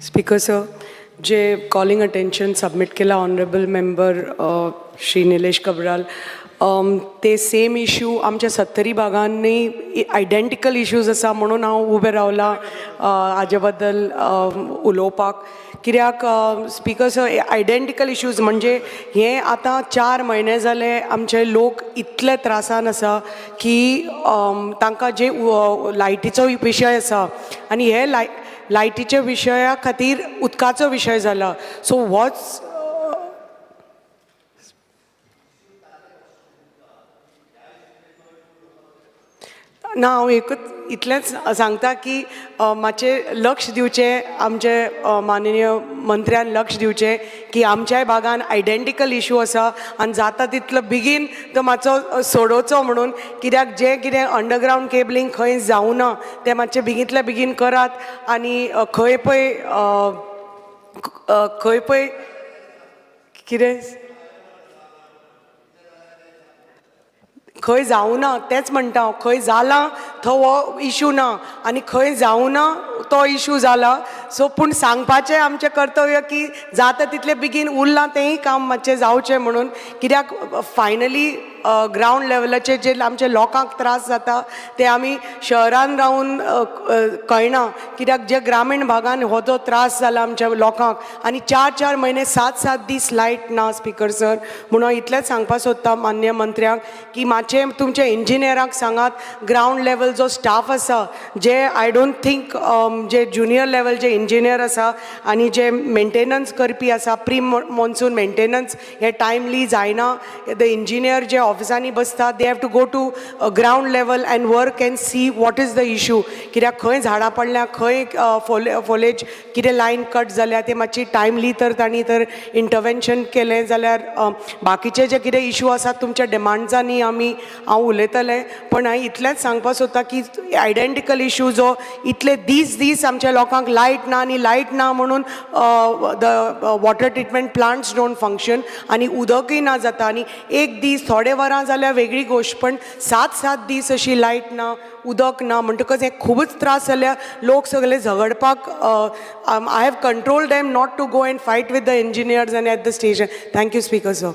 Speaker sir, जे calling attention submit केला honourable member Shri Nilesh कबराल, ते सेम इश्यू आमच्या 70 भागांनी आयडेंटिकल इश्यूज आसा म्हणून हांव उबें रावलां हाजे बद्दल उलोवपाक. कित्याक स्पीकर सर, आयडेंटिकल इश्यूज म्हणजे हे आतां 4 म्हयने जाले आमचे लोक इतले त्रासान आसा की तांकां जे लायटीचो विशय आसा आनी हे लायटीच्या विशया खातीर उदकाचो विशय जाला. सो वॉट्स ना, हांव एकूच इतलेंच सांगता की मातशें लक्ष दिवचें, आमचे माननीय मंत्र्यान लक्ष दिवचें की आमच्याय भागान आयडेंटिकल इश्यू आसा आनी जाता तितलो बेगीन तो मातसो सोडोवचो म्हणून. कित्याक जें कितें अंडरग्रावंड केबलींग खंय जावना तें मातशें बेगींतल्या बेगीन करात आनी खंय पळय कितें खंय जावना तेंच म्हणटा हांव. खंय जाला थंय हो इश्यू ना आनी खंय जावना तो इश्यू जाला. सो पूण सांगपाचें आमचें कर्तव्य की जाता तितलें बेगीन उरलां तेंय काम मातशें जावचें म्हणून. कित्याक फायनली ग्रावंड लेवलाचेर जे आमच्या लोकांक त्रास जाता ते आमी शहरान रावून कळना. कित्याक जे ग्रामीण भागान हो जो त्रास जाला आमच्या लोकांक आनी 4 म्हयने 7 दीस लायट ना स्पीकर सर. म्हणून इतलेंच सांगपाक सोदता मान्य मंत्र्याक की मातशें तुमच्या इंजिनियरांक सांगात, ग्रावंड लेवल जो स्टाफ आसा जे आय डोंट थिंक जे ज्युनियर लेवल जे इंजिनियर आसा आनी जे मेंटेनन्स करपी आसा, प्री मॉन्सून मेंटेनन्स हे टायमली जायना. द इंजिनियर जे ऑफिसांनी बसता they have to go to ground level and work and see what is the issue. कित्याक खंय झाडां पडल्या, खंय फोलेज कितें लायन कट जाल्या ते मातशी टायमली तर तांणी तर इंटरवेन्शन केलें जाल्यार बाकीचे जे कितें इश्यू आसात तुमच्या डिमांड्सांनी हांव उलयतलें. पण हांवें इतलेंच सांगपाक सोदता की आयडेंटिकल इश्यू जो इतले दीस आमच्या लोकांक लायट ना आनी लायट ना म्हणून the water treatment plants don't function आनी उदकय ना जाता. आनी एक दीस थोडे वरां जाल्यार वेगळी गोश्ट, पण 7 दीस अशी लायट ना, उदक ना म्हणटकच हे खूबच त्रास जाल्या. लोक सगळे झगडपाक I have control them not to go and fight with the engineers and at the station. Thank you speaker sir.